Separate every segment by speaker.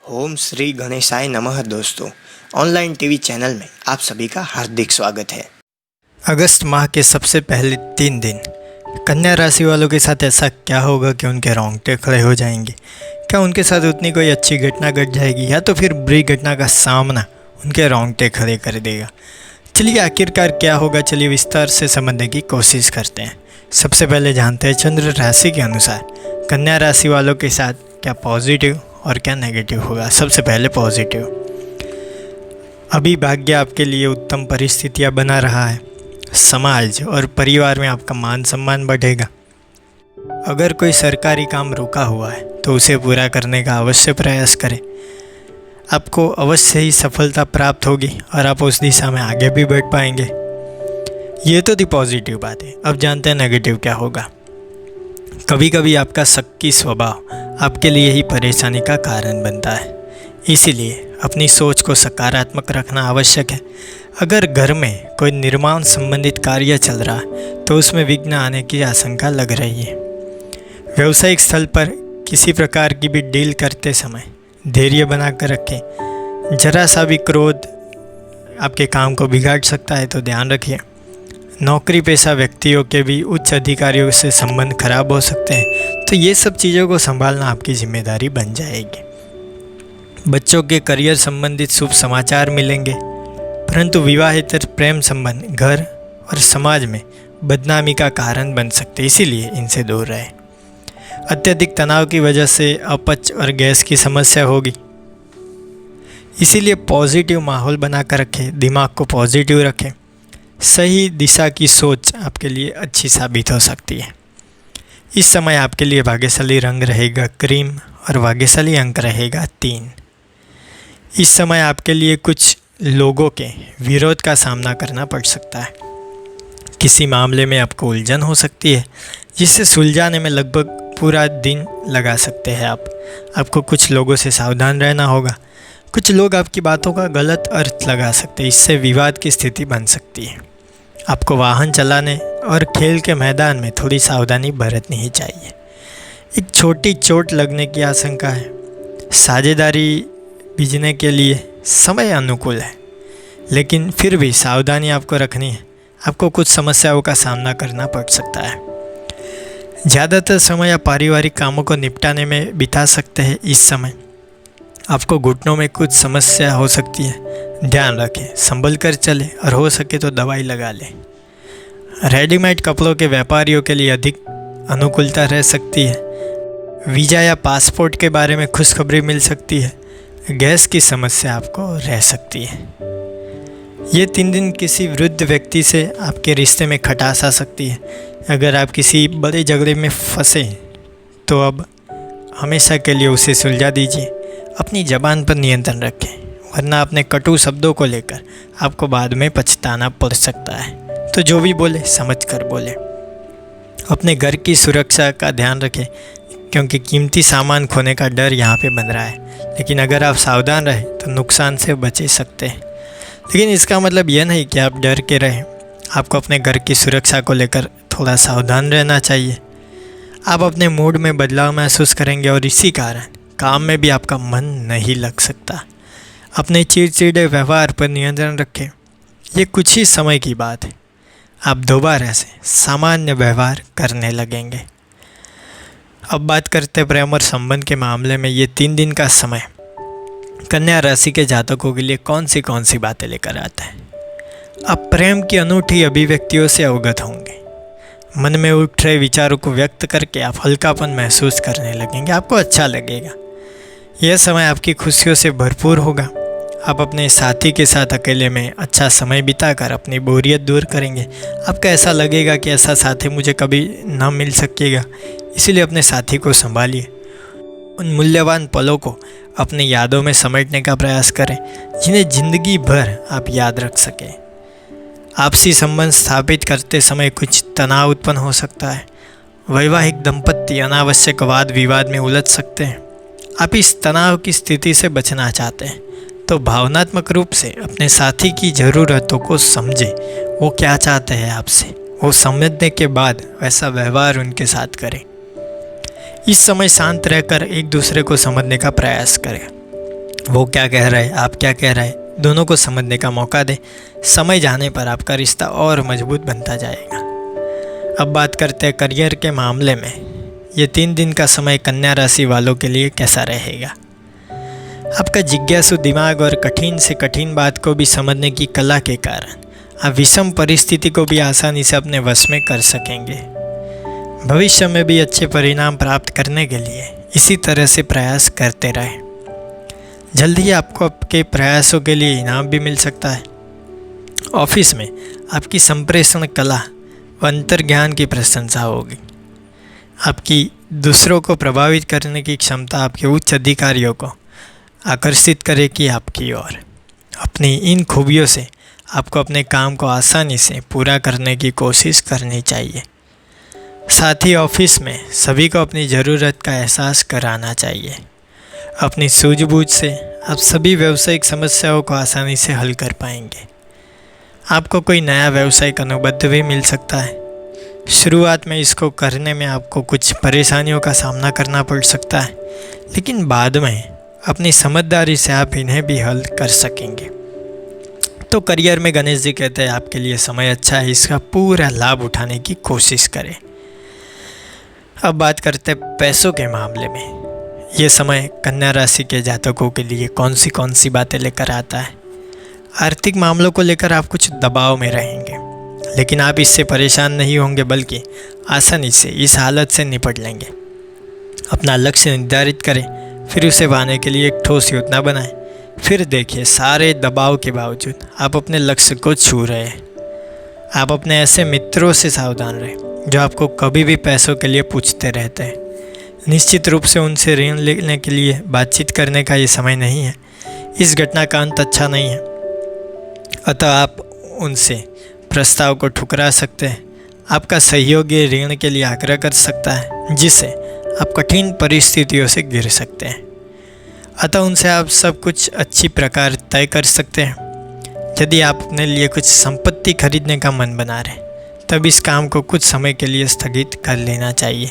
Speaker 1: ओम श्री गणेशाय नमः दोस्तों। ऑनलाइन टीवी चैनल में आप सभी का हार्दिक स्वागत है। अगस्त माह के सबसे पहले 3 दिन कन्या राशि वालों के साथ ऐसा क्या होगा कि उनके रोंगटे खड़े हो जाएंगे। क्या उनके साथ उतनी कोई अच्छी घटना घट जाएगी या तो फिर बुरी घटना का सामना उनके रोंगटे खड़े कर देगा। चलिए आखिरकार क्या होगा, चलिए विस्तार से समझने की कोशिश करते हैं। सबसे पहले जानते हैं चंद्र राशि के अनुसार कन्या राशि वालों के साथ क्या पॉजिटिव और क्या नेगेटिव होगा। सबसे पहले पॉजिटिव, अभी भाग्य आपके लिए उत्तम परिस्थितियां बना रहा है। समाज और परिवार में आपका मान सम्मान बढ़ेगा। अगर कोई सरकारी काम रुका हुआ है तो उसे पूरा करने का अवश्य प्रयास करें। आपको अवश्य ही सफलता प्राप्त होगी और आप उस दिशा में आगे भी बढ़ पाएंगे। ये तो थी पॉजिटिव बात है। अब जानते हैं नेगेटिव क्या होगा। कभी कभी आपका शक्की स्वभाव आपके लिए ही परेशानी का कारण बनता है, इसीलिए अपनी सोच को सकारात्मक रखना आवश्यक है। अगर घर में कोई निर्माण संबंधित कार्य चल रहा है तो उसमें विघ्न आने की आशंका लग रही है। व्यवसायिक स्थल पर किसी प्रकार की भी डील करते समय धैर्य बनाकर रखें। जरा सा भी क्रोध आपके काम को बिगाड़ सकता है, तो ध्यान रखिए। नौकरी पेशा व्यक्तियों के भी उच्च अधिकारियों से संबंध खराब हो सकते हैं, तो ये सब चीज़ों को संभालना आपकी जिम्मेदारी बन जाएगी। बच्चों के करियर संबंधित शुभ समाचार मिलेंगे, परंतु विवाहेतर प्रेम संबंध घर और समाज में बदनामी का कारण बन सकते हैं, इसीलिए इनसे दूर रहें। अत्यधिक तनाव की वजह से अपच और गैस की समस्या होगी, इसीलिए पॉजिटिव माहौल बनाकर रखें। दिमाग को पॉजिटिव रखें। सही दिशा की सोच आपके लिए अच्छी साबित हो सकती है। इस समय आपके लिए भाग्यशाली रंग रहेगा क्रीम और भाग्यशाली अंक रहेगा 3। इस समय आपके लिए कुछ लोगों के विरोध का सामना करना पड़ सकता है। किसी मामले में आपको उलझन हो सकती है, जिससे सुलझाने में लगभग पूरा दिन लगा सकते हैं आपको कुछ लोगों से सावधान रहना होगा। कुछ लोग आपकी बातों का गलत अर्थ लगा सकते हैं, इससे विवाद की स्थिति बन सकती है। आपको वाहन चलाने और खेल के मैदान में थोड़ी सावधानी बरतनी ही चाहिए। एक छोटी चोट लगने की आशंका है। साझेदारी बीजने के लिए समय अनुकूल है, लेकिन फिर भी सावधानी आपको रखनी है। आपको कुछ समस्याओं का सामना करना पड़ सकता है। ज़्यादातर समय आप पारिवारिक कामों को निपटाने में बिता सकते हैं। इस समय आपको घुटनों में कुछ समस्या हो सकती है, ध्यान रखें, संभल कर चलें और हो सके तो दवाई लगा लें। रेडीमेड कपड़ों के व्यापारियों के लिए अधिक अनुकूलता रह सकती है। वीज़ा या पासपोर्ट के बारे में खुशखबरी मिल सकती है। गैस की समस्या आपको रह सकती है। ये 3 दिन किसी वृद्ध व्यक्ति से आपके रिश्ते में खटास आ सकती है। अगर आप किसी बड़े झगड़े में फंसे तो अब हमेशा के लिए उसे सुलझा दीजिए। अपनी ज़बान पर नियंत्रण रखें, वरना अपने कटु शब्दों को लेकर आपको बाद में पछताना पड़ सकता है। तो जो भी बोले समझ कर बोले। अपने घर की सुरक्षा का ध्यान रखें, क्योंकि कीमती सामान खोने का डर यहाँ पे बन रहा है। लेकिन अगर आप सावधान रहें तो नुकसान से बच सकते हैं। लेकिन इसका मतलब यह नहीं कि आप डर के रहें। आपको अपने घर की सुरक्षा को लेकर थोड़ा सावधान रहना चाहिए। आप अपने मूड में बदलाव महसूस करेंगे और इसी कारण काम में भी आपका मन नहीं लग सकता। अपने चिड़चिड़े व्यवहार पर नियंत्रण रखें। ये कुछ ही समय की बात है, आप दोबारा से सामान्य व्यवहार करने लगेंगे। अब बात करते हैं प्रेम और संबंध के मामले में। ये 3 दिन का समय कन्या राशि के जातकों के लिए कौन सी बातें लेकर आता है। आप प्रेम की अनूठी अभिव्यक्तियों से अवगत होंगे। मन में उठ रहे विचारों को व्यक्त करके आप हल्कापन महसूस करने लगेंगे। आपको अच्छा लगेगा। यह समय आपकी खुशियों से भरपूर होगा। आप अपने साथी के साथ अकेले में अच्छा समय बिताकर अपनी बोरियत दूर करेंगे। आपको ऐसा लगेगा कि ऐसा साथी मुझे कभी ना मिल सकेगा, इसीलिए अपने साथी को संभालिए। उन मूल्यवान पलों को अपनी यादों में समेटने का प्रयास करें, जिन्हें जिंदगी भर आप याद रख सकें। आपसी संबंध स्थापित करते समय कुछ तनाव उत्पन्न हो सकता है। वैवाहिक दंपति अनावश्यक वाद विवाद में उलझ सकते हैं। आप इस तनाव की स्थिति से बचना चाहते हैं तो भावनात्मक रूप से अपने साथी की ज़रूरतों को समझें। वो क्या चाहते हैं आपसे, वो समझने के बाद वैसा व्यवहार उनके साथ करें। इस समय शांत रहकर एक दूसरे को समझने का प्रयास करें। वो क्या कह रहे हैं, आप क्या कह रहे हैं, दोनों को समझने का मौका दें। समय जाने पर आपका रिश्ता और मजबूत बनता जाएगा। अब बात करते हैं करियर के मामले में। ये 3 दिन का समय कन्या राशि वालों के लिए कैसा रहेगा। आपका जिज्ञासु दिमाग और कठिन से कठिन बात को भी समझने की कला के कारण आप विषम परिस्थिति को भी आसानी से अपने वश में कर सकेंगे। भविष्य में भी अच्छे परिणाम प्राप्त करने के लिए इसी तरह से प्रयास करते रहें। जल्द ही आपको आपके प्रयासों के लिए इनाम भी मिल सकता है। ऑफिस में आपकी संप्रेषण कला व अंतर्ज्ञान की प्रशंसा होगी। आपकी दूसरों को प्रभावित करने की क्षमता आपके उच्च अधिकारियों को आकर्षित करेगी आपकी ओर। अपनी इन खूबियों से आपको अपने काम को आसानी से पूरा करने की कोशिश करनी चाहिए। साथ ही ऑफिस में सभी को अपनी ज़रूरत का एहसास कराना चाहिए। अपनी सूझबूझ से आप सभी व्यावसायिक समस्याओं को आसानी से हल कर पाएंगे। आपको कोई नया व्यावसायिक अनुबंध भी मिल सकता है। शुरुआत में इसको करने में आपको कुछ परेशानियों का सामना करना पड़ सकता है, लेकिन बाद में अपनी समझदारी से आप इन्हें भी हल कर सकेंगे। तो करियर में गणेश जी कहते हैं आपके लिए समय अच्छा है, इसका पूरा लाभ उठाने की कोशिश करें। अब बात करते हैं पैसों के मामले में। ये समय कन्या राशि के जातकों के लिए कौन सी बातें लेकर आता है। आर्थिक मामलों को लेकर आप कुछ दबाव में रहेंगे, लेकिन आप इससे परेशान नहीं होंगे, बल्कि आसानी से इस हालत से निपट लेंगे। अपना लक्ष्य निर्धारित करें, फिर उसे पाने के लिए एक ठोस योजना बनाएं। फिर देखिए, सारे दबाव के बावजूद आप अपने लक्ष्य को छू रहे हैं। आप अपने ऐसे मित्रों से सावधान रहें जो आपको कभी भी पैसों के लिए पूछते रहते हैं। निश्चित रूप से उनसे ऋण लेने के लिए बातचीत करने का ये समय नहीं है। इस घटना का अंत अच्छा नहीं है, अतः आप उनसे प्रस्ताव को ठुकरा सकते हैं। आपका सहयोगी ऋण के लिए आग्रह कर सकता है, जिससे आप कठिन परिस्थितियों से घिर सकते हैं। अतः उनसे आप सब कुछ अच्छी प्रकार तय कर सकते हैं। यदि आप अपने लिए कुछ संपत्ति खरीदने का मन बना रहे, तब इस काम को कुछ समय के लिए स्थगित कर लेना चाहिए,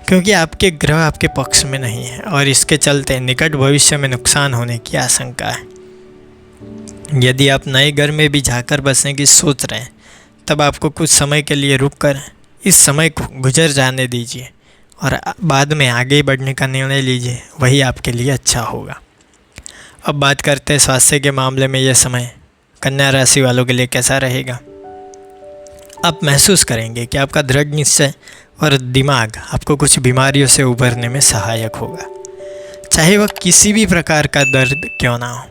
Speaker 1: क्योंकि आपके ग्रह आपके पक्ष में नहीं है और इसके चलते निकट भविष्य में नुकसान होने की आशंका है। यदि आप नए घर में भी जाकर बसने की सोच रहे हैं, तब आपको कुछ समय के लिए रुककर इस समय को गुजर जाने दीजिए और बाद में आगे बढ़ने का निर्णय लीजिए, वही आपके लिए अच्छा होगा। अब बात करते हैं स्वास्थ्य के मामले में यह समय कन्या राशि वालों के लिए कैसा रहेगा। आप महसूस करेंगे कि आपका दृढ़ निश्चय और दिमाग आपको कुछ बीमारियों से उभरने में सहायक होगा, चाहे वह किसी भी प्रकार का दर्द क्यों ना हो।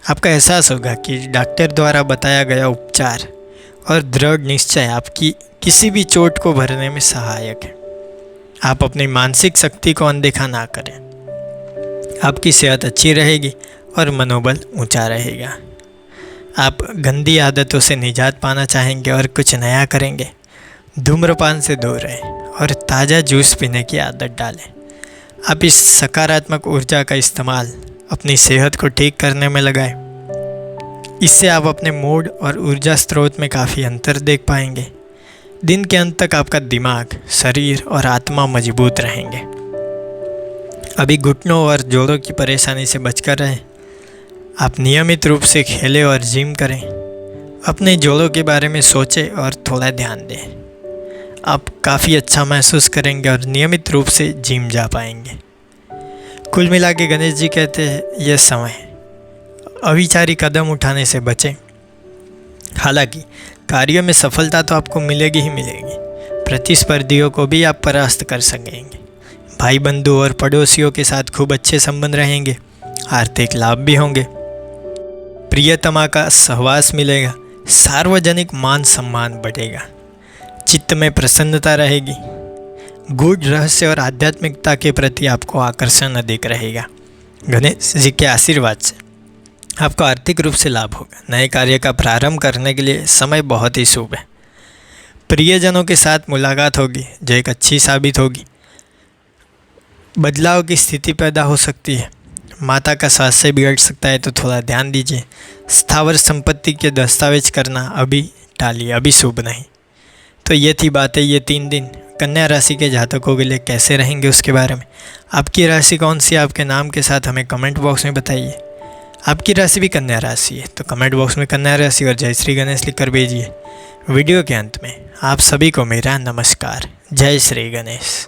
Speaker 1: आपका एहसास होगा कि डॉक्टर द्वारा बताया गया उपचार और दृढ़ निश्चय आपकी किसी भी चोट को भरने में सहायक है। आप अपनी मानसिक शक्ति को अनदेखा ना करें। आपकी सेहत अच्छी रहेगी और मनोबल ऊंचा रहेगा। आप गंदी आदतों से निजात पाना चाहेंगे और कुछ नया करेंगे। धूम्रपान से दूर रहें और ताज़ा जूस पीने की आदत डालें। आप इस सकारात्मक ऊर्जा का इस्तेमाल अपनी सेहत को ठीक करने में लगाएं। इससे आप अपने मूड और ऊर्जा स्रोत में काफ़ी अंतर देख पाएंगे। दिन के अंत तक आपका दिमाग, शरीर और आत्मा मजबूत रहेंगे। अभी घुटनों और जोड़ों की परेशानी से बचकर रहें। आप नियमित रूप से खेलें और जिम करें। अपने जोड़ों के बारे में सोचें और थोड़ा ध्यान दें। आप काफ़ी अच्छा महसूस करेंगे और नियमित रूप से जिम जा पाएंगे। कुल मिला के गणेश जी कहते हैं, यह समय अविचारी कदम उठाने से बचें। हालांकि कार्य में सफलता तो आपको मिलेगी ही मिलेगी, प्रतिस्पर्धियों को भी आप परास्त कर सकेंगे। भाई बंधु और पड़ोसियों के साथ खूब अच्छे संबंध रहेंगे। आर्थिक लाभ भी होंगे। प्रियतमा का सहवास मिलेगा। सार्वजनिक मान सम्मान बढ़ेगा। चित्त में प्रसन्नता रहेगी। गूढ़ रहस्य और आध्यात्मिकता के प्रति आपको आकर्षण अधिक रहेगा। गणेश जी के आशीर्वाद से आपको आर्थिक रूप से लाभ होगा। नए कार्य का प्रारंभ करने के लिए समय बहुत ही शुभ है। प्रियजनों के साथ मुलाकात होगी जो एक अच्छी साबित होगी। बदलाव की स्थिति पैदा हो सकती है। माता का स्वास्थ्य बिगड़ सकता है, तो थोड़ा ध्यान दीजिए। स्थावर संपत्ति के दस्तावेज करना अभी टालिए, अभी शुभ नहीं। तो ये थी बातें। ये 3 दिन कन्या राशि के जातकों के लिए कैसे रहेंगे उसके बारे में। आपकी राशि कौन सी, आपके नाम के साथ हमें कमेंट बॉक्स में बताइए। आपकी राशि भी कन्या राशि है तो कमेंट बॉक्स में कन्या राशि और जय श्री गणेश लिखकर भेजिए। वीडियो के अंत में आप सभी को मेरा नमस्कार। जय श्री गणेश।